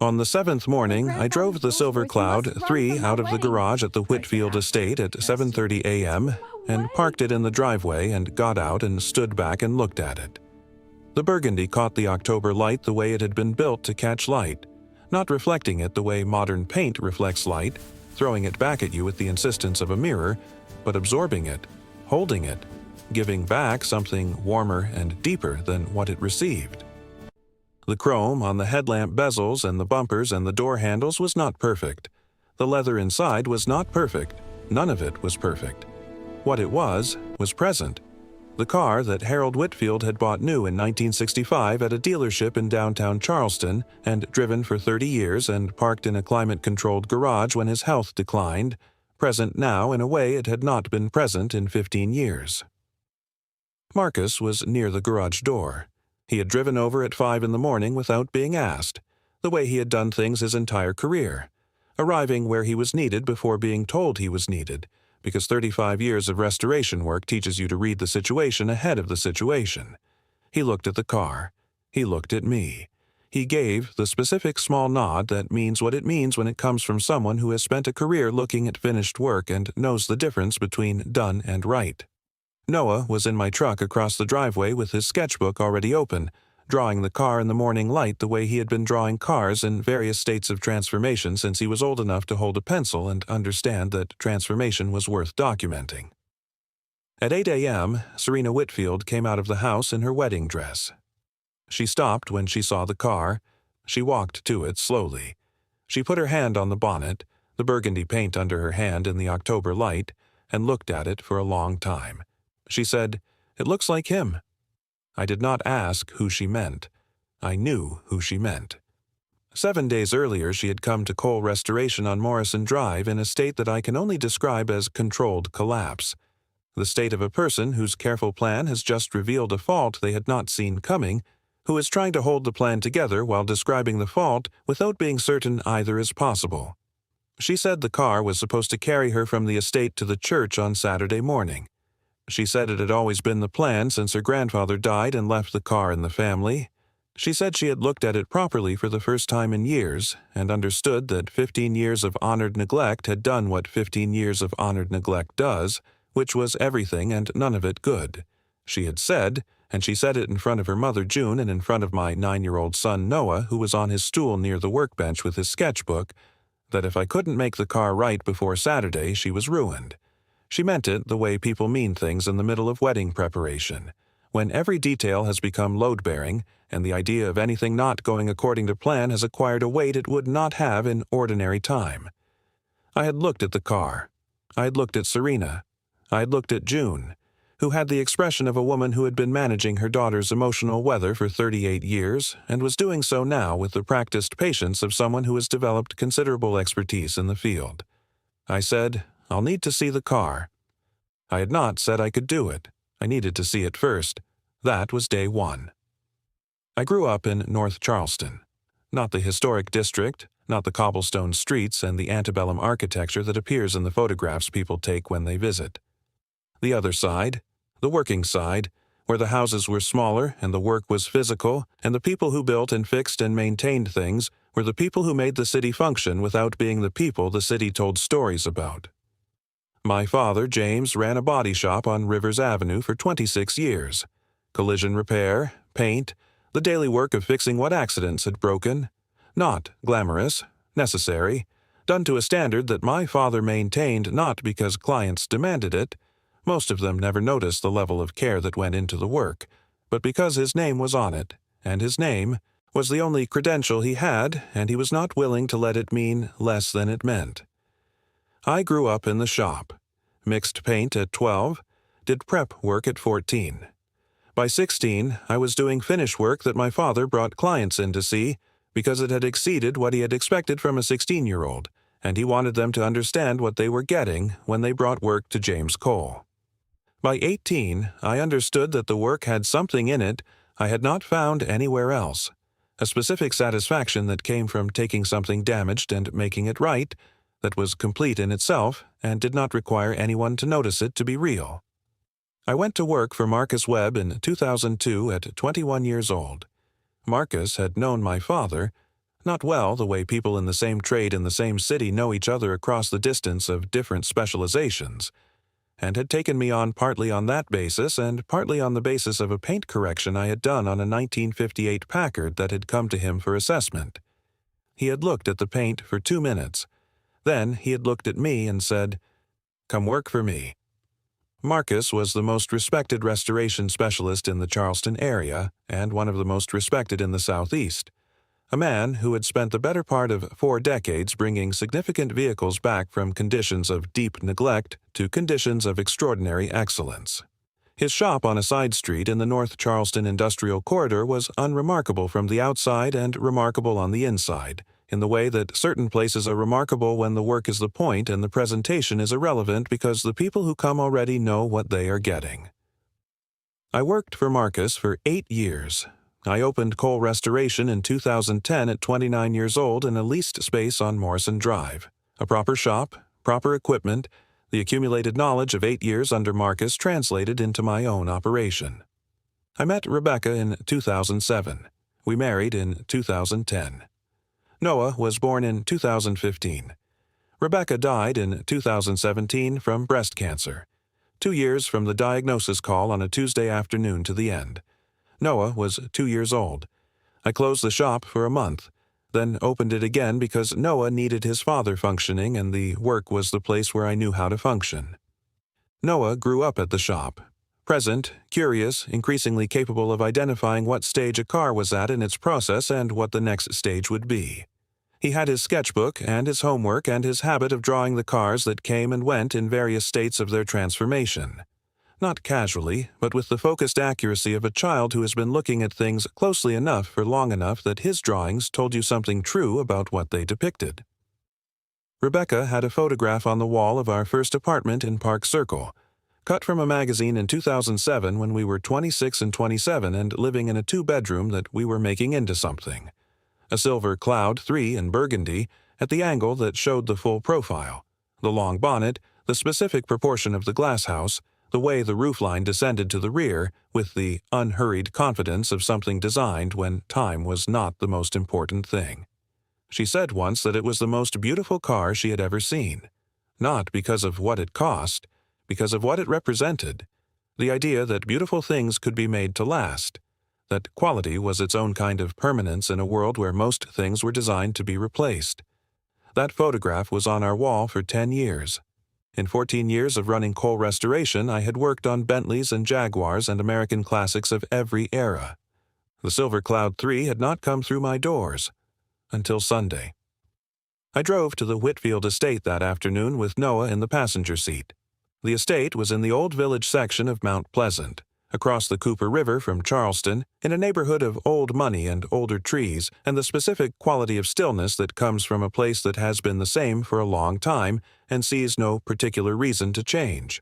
On the seventh morning, I drove the Silver Cloud III out of the garage at the Whitfield estate at 7:30 a.m. and parked it in the driveway and got out and stood back and looked at it. The burgundy caught the October light the way it had been built to catch light, not reflecting it the way modern paint reflects light, throwing it back at you with the insistence of a mirror, but absorbing it, holding it, giving back something warmer and deeper than what it received. The chrome on the headlamp bezels and the bumpers and the door handles was not perfect. The leather inside was not perfect. None of it was perfect. What it was present. The car that Harold Whitfield had bought new in 1965 at a dealership in downtown Charleston and driven for 30 years and parked in a climate-controlled garage when his health declined, present now in a way it had not been present in 15 years. Marcus was near the garage door. He had driven over at 5 in the morning without being asked, the way he had done things his entire career, arriving where he was needed before being told he was needed, because 35 years of restoration work teaches you to read the situation ahead of the situation. He looked at the car. He looked at me. He gave the specific small nod that means what it means when it comes from someone who has spent a career looking at finished work and knows the difference between done and right. Noah was in my truck across the driveway with his sketchbook already open, drawing the car in the morning light the way he had been drawing cars in various states of transformation since he was old enough to hold a pencil and understand that transformation was worth documenting. At 8 a.m., Serena Whitfield came out of the house in her wedding dress. She stopped when she saw the car. She walked to it slowly. She put her hand on the bonnet, the burgundy paint under her hand in the October light, and looked at it for a long time. She said, "It looks like him." I did not ask who she meant. I knew who she meant. 7 days earlier, she had come to coal restoration on Morrison Drive in a state that I can only describe as controlled collapse. The state of a person whose careful plan has just revealed a fault they had not seen coming, who is trying to hold the plan together while describing the fault without being certain either is possible. She said the car was supposed to carry her from the estate to the church on Saturday morning. She said it had always been the plan since her grandfather died and left the car in the family. She said she had looked at it properly for the first time in years and understood that 15 years of honored neglect had done what 15 years of honored neglect does, which was everything and none of it good. She had said, and she said it in front of her mother June and in front of my 9-year-old son Noah, who was on his stool near the workbench with his sketchbook, that if I couldn't make the car right before Saturday, she was ruined. She meant it the way people mean things in the middle of wedding preparation, when every detail has become load-bearing and the idea of anything not going according to plan has acquired a weight it would not have in ordinary time. I had looked at the car. I had looked at Serena. I had looked at June, who had the expression of a woman who had been managing her daughter's emotional weather for 38 years and was doing so now with the practiced patience of someone who has developed considerable expertise in the field. I said, "I'll need to see the car." I had not said I could do it. I needed to see it first. That was day one. I grew up in North Charleston. Not the historic district, not the cobblestone streets and the antebellum architecture that appears in the photographs people take when they visit. The other side, the working side, where the houses were smaller and the work was physical, and the people who built and fixed and maintained things were the people who made the city function without being the people the city told stories about. My father, James, ran a body shop on Rivers Avenue for 26 years. Collision repair, paint, the daily work of fixing what accidents had broken. Not glamorous, necessary, done to a standard that my father maintained not because clients demanded it. Most of them never noticed the level of care that went into the work, but because his name was on it, and his name was the only credential he had, and he was not willing to let it mean less than it meant. I grew up in the shop, mixed paint at 12, did prep work at 14. By 16, I was doing finish work that my father brought clients in to see because it had exceeded what he had expected from a 16-year-old, and he wanted them to understand what they were getting when they brought work to James Cole. By 18, I understood that the work had something in it I had not found anywhere else, a specific satisfaction that came from taking something damaged and making it right, that was complete in itself and did not require anyone to notice it to be real. I went to work for Marcus Webb in 2002 at 21 years old. Marcus had known my father, not well the way people in the same trade in the same city know each other across the distance of different specializations, and had taken me on partly on that basis and partly on the basis of a paint correction I had done on a 1958 Packard that had come to him for assessment. He had looked at the paint for 2 minutes. Then he had looked at me and said, "Come work for me." Marcus was the most respected restoration specialist in the Charleston area and one of the most respected in the Southeast, a man who had spent the better part of 4 decades bringing significant vehicles back from conditions of deep neglect to conditions of extraordinary excellence. His shop on a side street in the North Charleston Industrial Corridor was unremarkable from the outside and remarkable on the inside, in the way that certain places are remarkable when the work is the point and the presentation is irrelevant because the people who come already know what they are getting. I worked for Marcus for 8 years. I opened coal restoration in 2010 at 29 years old in a leased space on Morrison Drive. A proper shop, proper equipment, the accumulated knowledge of 8 years under Marcus translated into my own operation. I met Rebecca in 2007. We married in 2010. Noah was born in 2015. Rebecca died in 2017 from breast cancer, 2 years from the diagnosis call on a Tuesday afternoon to the end. Noah was 2 years old. I closed the shop for a month, then opened it again because Noah needed his father functioning and the work was the place where I knew how to function. Noah grew up at the shop. Present, curious, increasingly capable of identifying what stage a car was at in its process and what the next stage would be. He had his sketchbook and his homework and his habit of drawing the cars that came and went in various states of their transformation. Not casually, but with the focused accuracy of a child who has been looking at things closely enough for long enough that his drawings told you something true about what they depicted. Rebecca had a photograph on the wall of our first apartment in Park Circle, cut from a magazine in 2007 when we were 26 and 27 and living in a 2-bedroom that we were making into something. A Silver Cloud III in burgundy at the angle that showed the full profile, the long bonnet, the specific proportion of the glasshouse, the way the roofline descended to the rear with the unhurried confidence of something designed when time was not the most important thing. She said once that it was the most beautiful car she had ever seen, not because of what it cost, because of what it represented, the idea that beautiful things could be made to last, that quality was its own kind of permanence in a world where most things were designed to be replaced. That photograph was on our wall for 10 years. In 14 years of running coal restoration, I had worked on Bentleys and Jaguars and American classics of every era. The Silver Cloud III had not come through my doors until Sunday. I drove to the Whitfield estate that afternoon with Noah in the passenger seat. The estate was in the Old Village section of Mount Pleasant, across the Cooper River from Charleston, in a neighborhood of old money and older trees and the specific quality of stillness that comes from a place that has been the same for a long time and sees no particular reason to change.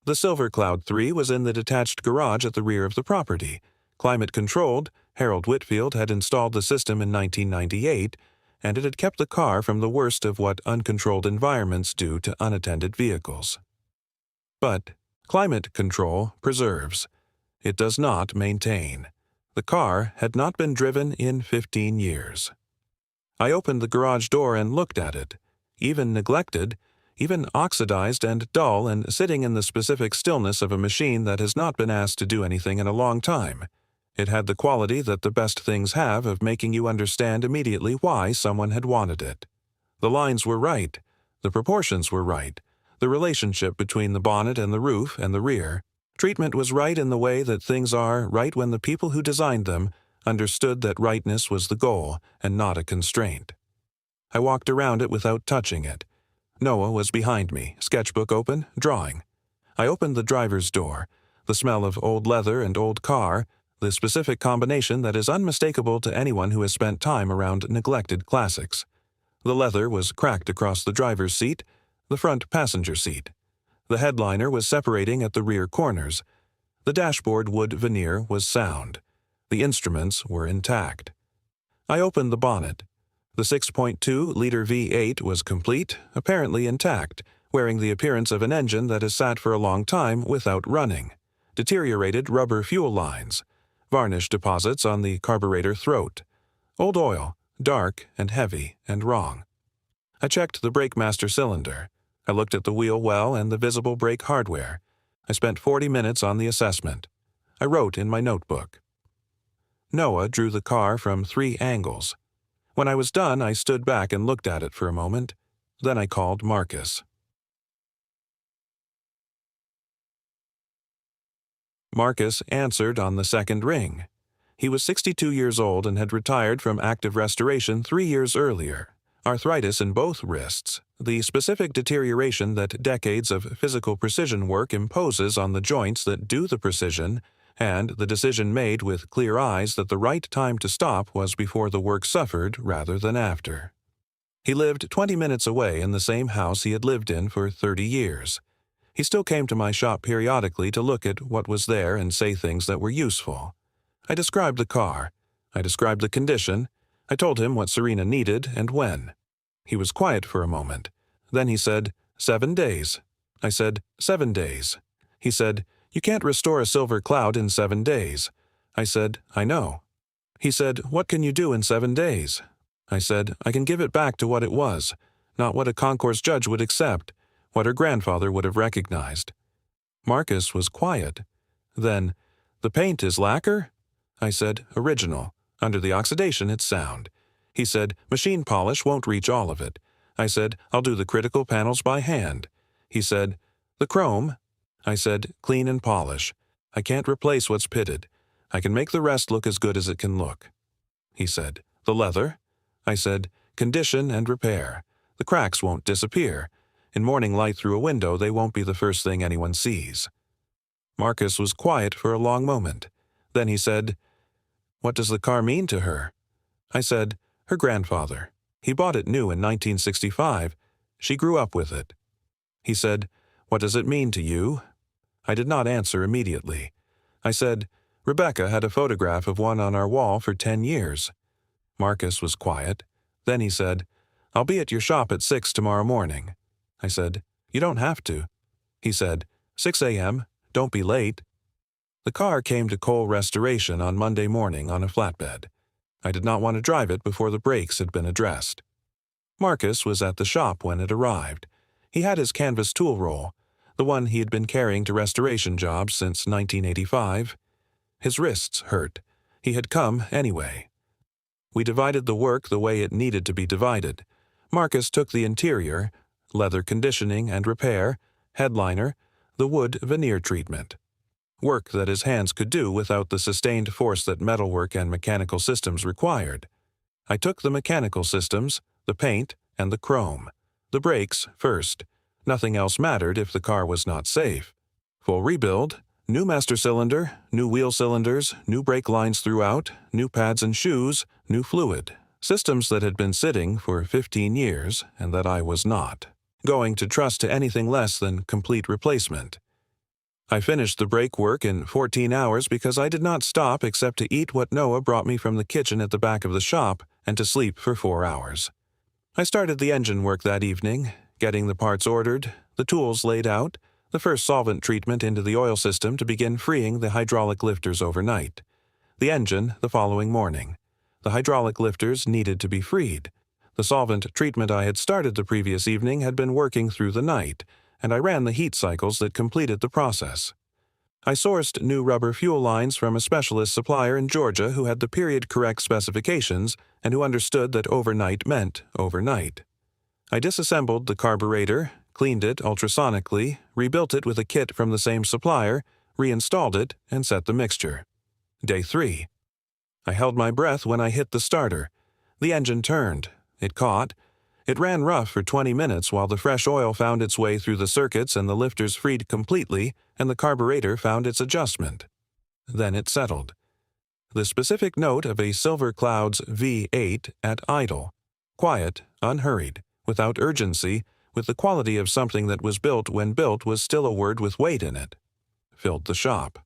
The Silver Cloud III was in the detached garage at the rear of the property. Climate-controlled, Harold Whitfield had installed the system in 1998, and it had kept the car from the worst of what uncontrolled environments do to unattended vehicles. But climate control preserves. It does not maintain. The car had not been driven in 15 years. I opened the garage door and looked at it, even neglected, even oxidized and dull and sitting in the specific stillness of a machine that has not been asked to do anything in a long time. It had the quality that the best things have of making you understand immediately why someone had wanted it. The lines were right. The proportions were right. The relationship between the bonnet and the roof and the rear. Treatment was right in the way that things are right when the people who designed them understood that rightness was the goal and not a constraint. I walked around it without touching it. Noah was behind me, sketchbook open, drawing. I opened the driver's door. The smell of old leather and old car, the specific combination that is unmistakable to anyone who has spent time around neglected classics. The leather was cracked across the driver's seat, the front passenger seat. The headliner was separating at the rear corners. The dashboard wood veneer was sound. The instruments were intact. I opened the bonnet. The 6.2-liter V8 was complete, apparently intact, wearing the appearance of an engine that has sat for a long time without running. Deteriorated rubber fuel lines. Varnish deposits on the carburetor throat. Old oil, dark and heavy and wrong. I checked the brake master cylinder. I looked at the wheel well and the visible brake hardware. I spent 40 minutes on the assessment. I wrote in my notebook. Noah drew the car from 3 angles. When I was done, I stood back and looked at it for a moment. Then I called Marcus. Marcus answered on the second ring. He was 62 years old and had retired from active restoration 3 years earlier. Arthritis in both wrists, the specific deterioration that decades of physical precision work imposes on the joints that do the precision, and the decision made with clear eyes that the right time to stop was before the work suffered rather than after. He lived 20 minutes away in the same house he had lived in for 30 years. He still came to my shop periodically to look at what was there and say things that were useful. I described the car. I described the condition. I told him what Serena needed and when. He was quiet for a moment. Then he said, 7 days. I said, 7 days. He said, you can't restore a Silver Cloud in 7 days. I said, I know. He said, what can you do in 7 days? I said, I can give it back to what it was, not what a concourse judge would accept, what her grandfather would have recognized. Marcus was quiet. Then, the paint is lacquer? I said, original. Under the oxidation, it's sound. He said, machine polish won't reach all of it. I said, I'll do the critical panels by hand. He said, the chrome? I said, clean and polish. I can't replace what's pitted. I can make the rest look as good as it can look. He said, the leather? I said, condition and repair. The cracks won't disappear. In morning light through a window, they won't be the first thing anyone sees. Marcus was quiet for a long moment. Then he said, what does the car mean to her? I said, her grandfather. He bought it new in 1965. She grew up with it. He said, what does it mean to you? I did not answer immediately. I said, Rebecca had a photograph of one on our wall for 10 years. Marcus was quiet. Then he said, I'll be at your shop at 6 tomorrow morning. I said, you don't have to. He said, 6 a.m., don't be late. The car came to Cole Restoration on Monday morning on a flatbed. I did not want to drive it before the brakes had been addressed. Marcus was at the shop when it arrived. He had his canvas tool roll, the one he had been carrying to restoration jobs since 1985. His wrists hurt. He had come anyway. We divided the work the way it needed to be divided. Marcus took the interior, leather conditioning and repair, headliner, the wood veneer treatment. Work that his hands could do without the sustained force that metalwork and mechanical systems required. I took the mechanical systems, the paint, and the chrome. The brakes first. Nothing else mattered if the car was not safe. Full rebuild, new master cylinder, new wheel cylinders, new brake lines throughout, new pads and shoes, new fluid. Systems that had been sitting for 15 years and that I was not going to trust to anything less than complete replacement. I finished the brake work in 14 hours because I did not stop except to eat what Noah brought me from the kitchen at the back of the shop and to sleep for 4 hours. I started the engine work that evening, getting the parts ordered, the tools laid out, the first solvent treatment into the oil system to begin freeing the hydraulic lifters overnight. The engine the following morning. The hydraulic lifters needed to be freed. The solvent treatment I had started the previous evening had been working through the night, and I ran the heat cycles that completed the process. I sourced new rubber fuel lines from a specialist supplier in Georgia who had the period-correct specifications and who understood that overnight meant overnight. I disassembled the carburetor, cleaned it ultrasonically, rebuilt it with a kit from the same supplier, reinstalled it, and set the mixture. Day 3. I held my breath when I hit the starter. The engine turned. It caught. It ran rough for 20 minutes while the fresh oil found its way through the circuits and the lifters freed completely and the carburetor found its adjustment. Then it settled. The specific note of a Silver Cloud's V8 at idle. Quiet, unhurried, without urgency, with the quality of something that was built when built was still a word with weight in it. Filled the shop.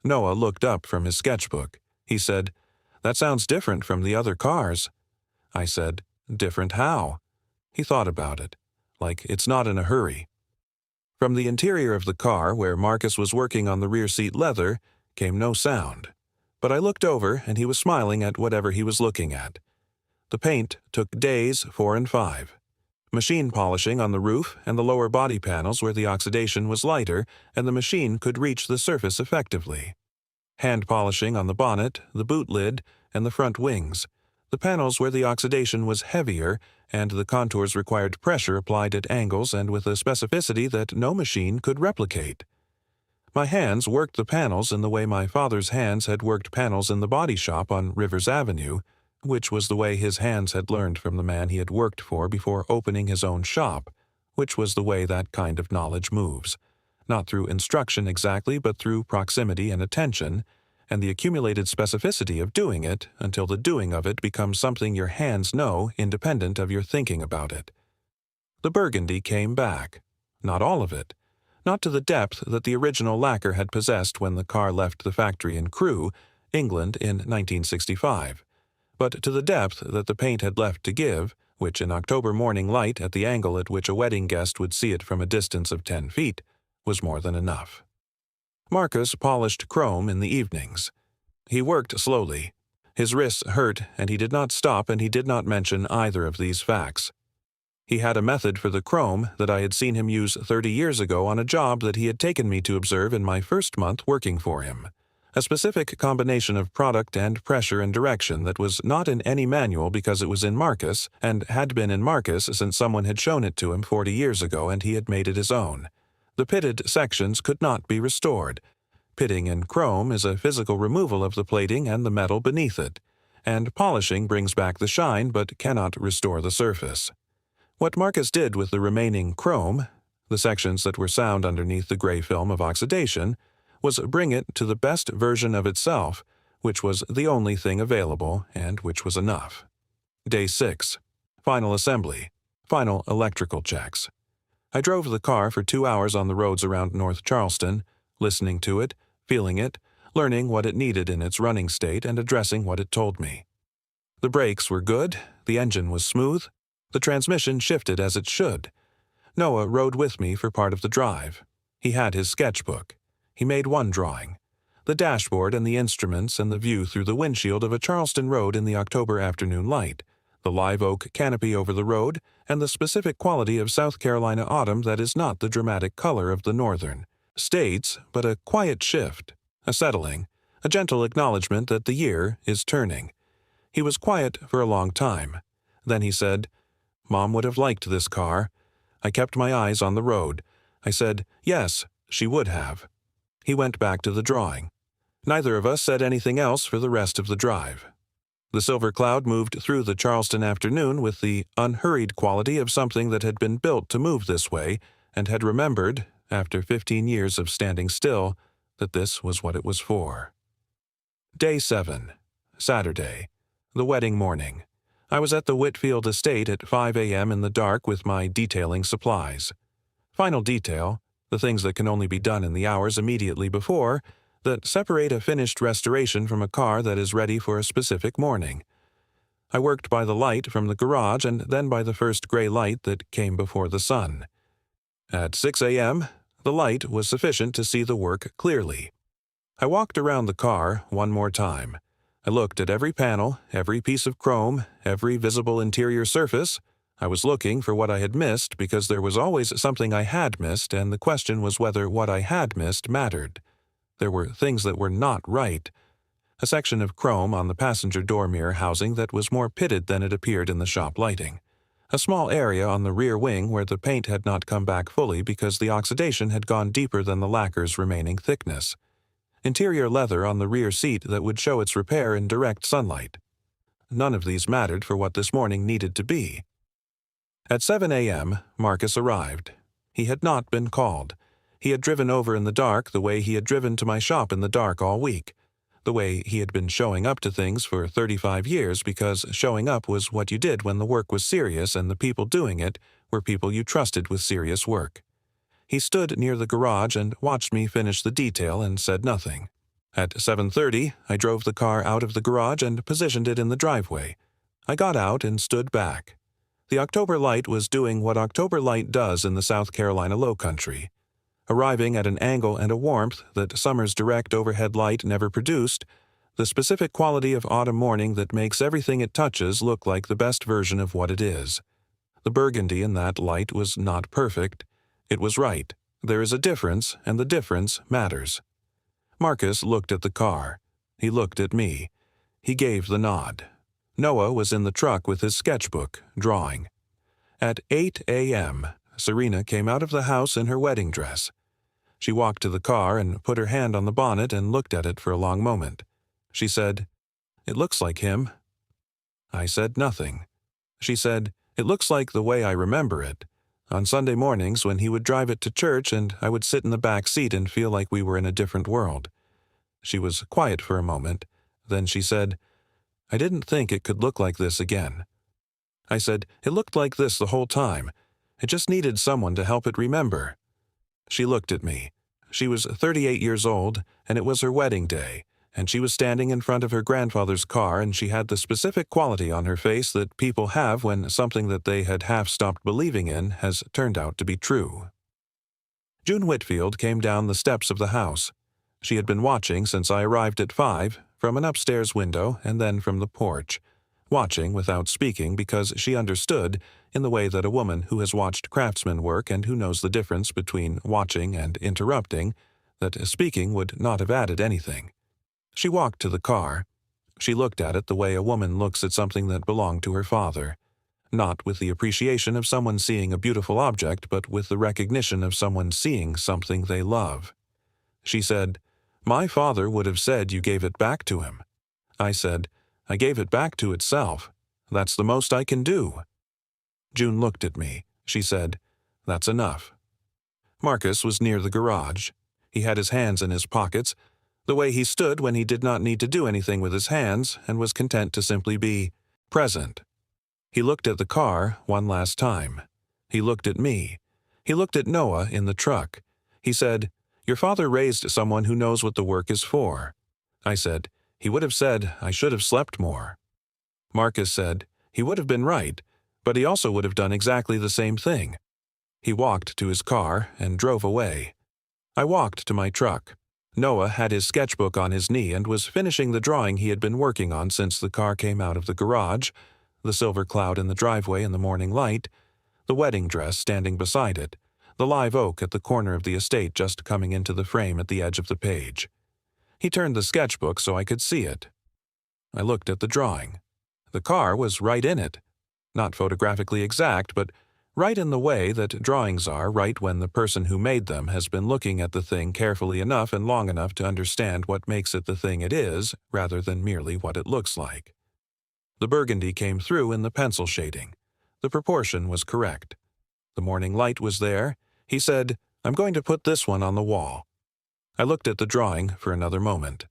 Noah looked up from his sketchbook. He said, "That sounds different from the other cars." I said, "Different how?" He thought about it, like it's not in a hurry. From the interior of the car, where Marcus was working on the rear seat leather, came no sound. But I looked over, and he was smiling at whatever he was looking at. The paint took days 4 and 5. Machine polishing on the roof and the lower body panels where the oxidation was lighter and the machine could reach the surface effectively. Hand polishing on the bonnet, the boot lid, and the front wings. The panels where the oxidation was heavier and the contours required pressure applied at angles and with a specificity that no machine could replicate. My hands worked the panels in the way my father's hands had worked panels in the body shop on Rivers Avenue, which was the way his hands had learned from the man he had worked for before opening his own shop, which was the way that kind of knowledge moves, not through instruction exactly but through proximity and attention, and the accumulated specificity of doing it until the doing of it becomes something your hands know independent of your thinking about it. The burgundy came back. Not all of it. Not to the depth that the original lacquer had possessed when the car left the factory in Crewe, England in 1965, but to the depth that the paint had left to give, which in October morning light at the angle at which a wedding guest would see it from a distance of 10 feet, was more than enough. Marcus polished chrome in the evenings. He worked slowly. His wrists hurt, and he did not stop, and he did not mention either of these facts. He had a method for the chrome that I had seen him use 30 years ago on a job that he had taken me to observe in my first month working for him. A specific combination of product and pressure and direction that was not in any manual because it was in Marcus, and had been in Marcus since someone had shown it to him 40 years ago and he had made it his own. The pitted sections could not be restored. Pitting in chrome is a physical removal of the plating and the metal beneath it, and polishing brings back the shine but cannot restore the surface. What Marcus did with the remaining chrome, the sections that were sound underneath the gray film of oxidation, was bring it to the best version of itself, which was the only thing available and which was enough. Day 6. Final assembly. Final electrical checks. I drove the car for 2 hours on the roads around North Charleston, listening to it, feeling it, learning what it needed in its running state and addressing what it told me. The brakes were good, the engine was smooth, the transmission shifted as it should. Noah rode with me for part of the drive. He had his sketchbook. He made one drawing. The dashboard and the instruments and the view through the windshield of a Charleston road in the October afternoon light, the live oak canopy over the road, and the specific quality of South Carolina autumn that is not the dramatic color of the northern states, but a quiet shift, a settling, a gentle acknowledgement that the year is turning. He was quiet for a long time. Then he said, "Mom would have liked this car." I kept my eyes on the road. I said, "Yes, she would have." He went back to the drawing. Neither of us said anything else for the rest of the drive. The Silver Cloud moved through the Charleston afternoon with the unhurried quality of something that had been built to move this way and had remembered, after 15 years of standing still, that this was what it was for. Day 7. Saturday. The wedding morning. I was at the Whitfield estate at 5 a.m. in the dark with my detailing supplies. Final detail, the things that can only be done in the hours immediately before, that separate a finished restoration from a car that is ready for a specific morning. I worked by the light from the garage and then by the first gray light that came before the sun. At 6 a.m., the light was sufficient to see the work clearly. I walked around the car one more time. I looked at every panel, every piece of chrome, every visible interior surface. I was looking for what I had missed because there was always something I had missed, and the question was whether what I had missed mattered. There were things that were not right. A section of chrome on the passenger door mirror housing that was more pitted than it appeared in the shop lighting. A small area on the rear wing where the paint had not come back fully because the oxidation had gone deeper than the lacquer's remaining thickness. Interior leather on the rear seat that would show its repair in direct sunlight. None of these mattered for what this morning needed to be. At 7 a.m., Marcus arrived. He had not been called. He had driven over in the dark the way he had driven to my shop in the dark all week, the way he had been showing up to things for 35 years because showing up was what you did when the work was serious and the people doing it were people you trusted with serious work. He stood near the garage and watched me finish the detail and said nothing. At 7:30, I drove the car out of the garage and positioned it in the driveway. I got out and stood back. The October light was doing what October light does in the South Carolina Lowcountry. Arriving at an angle and a warmth that summer's direct overhead light never produced, The specific quality of autumn morning that makes everything it touches look like the best version of what it is. The burgundy in that light was not perfect. It was right. There is a difference, and the difference matters. Marcus looked at the car. He looked at me. He gave the nod. Noah was in the truck with his sketchbook, drawing. At 8 a.m., Serena came out of the house in her wedding dress. She walked to the car and put her hand on the bonnet and looked at it for a long moment. She said, "It looks like him." I said nothing. She said, "It looks like the way I remember it. On Sunday mornings when he would drive it to church and I would sit in the back seat and feel like we were in a different world." She was quiet for a moment. Then she said, "I didn't think it could look like this again." I said, "It looked like this the whole time. It just needed someone to help it remember." She looked at me. She was 38 years old, and it was her wedding day, and she was standing in front of her grandfather's car, and she had the specific quality on her face that people have when something that they had half stopped believing in has turned out to be true. June Whitfield came down the steps of the house. She had been watching since I arrived at 5, from an upstairs window and then from the porch, watching without speaking because she understood, in the way that a woman who has watched craftsmen work and who knows the difference between watching and interrupting, that speaking would not have added anything. She walked to the car. She looked at it the way a woman looks at something that belonged to her father, not with the appreciation of someone seeing a beautiful object, but with the recognition of someone seeing something they love. She said, "My father would have said you gave it back to him." I said, "I gave it back to itself. That's the most I can do." June looked at me. She said, "That's enough." Marcus was near the garage. He had his hands in his pockets, the way he stood when he did not need to do anything with his hands and was content to simply be present. He looked at the car one last time. He looked at me. He looked at Noah in the truck. He said, "Your father raised someone who knows what the work is for." I said, "He would have said, I should have slept more." Marcus said, "He would have been right, but he also would have done exactly the same thing." He walked to his car and drove away. I walked to my truck. Noah had his sketchbook on his knee and was finishing the drawing he had been working on since the car came out of the garage, the silver cloud in the driveway in the morning light, the wedding dress standing beside it, the live oak at the corner of the estate just coming into the frame at the edge of the page. He turned the sketchbook so I could see it. I looked at the drawing. The car was right in it. Not photographically exact, but right in the way that drawings are right when the person who made them has been looking at the thing carefully enough and long enough to understand what makes it the thing it is, rather than merely what it looks like. The burgundy came through in the pencil shading. The proportion was correct. The morning light was there. He said, "I'm going to put this one on the wall." I looked at the drawing for another moment.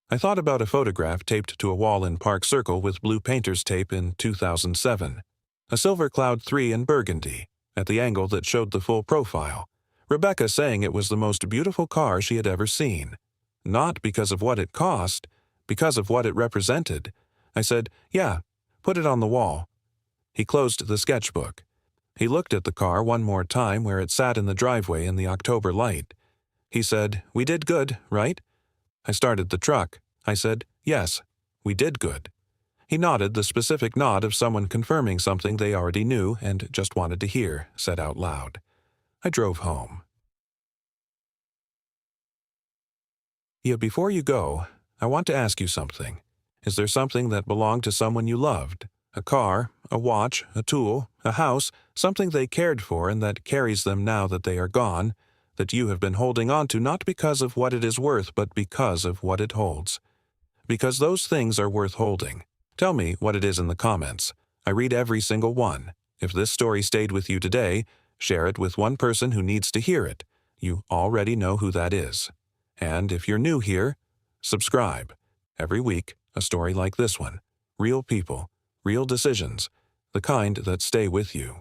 I thought about a photograph taped to a wall in Park Circle with blue painter's tape in 2007. A Silver Cloud III in burgundy, at the angle that showed the full profile. Rebecca saying it was the most beautiful car she had ever seen. Not because of what it cost, because of what it represented. I said, "Yeah, put it on the wall." He closed the sketchbook. He looked at the car one more time where it sat in the driveway in the October light. He said, "We did good, right?" I started the truck. I said, "Yes, we did good." He nodded the specific nod of someone confirming something they already knew and just wanted to hear, said out loud. I drove home. Yeah, before you go, I want to ask you something. Is there something that belonged to someone you loved? A car, a watch, a tool, a house, something they cared for and that carries them now that they are gone, that you have been holding on to not because of what it is worth but because of what it holds. Because those things are worth holding. Tell me what it is in the comments. I read every single one. If this story stayed with you today, share it with one person who needs to hear it. You already know who that is. And if you're new here, subscribe. Every week, a story like this one. Real people, real decisions, the kind that stay with you.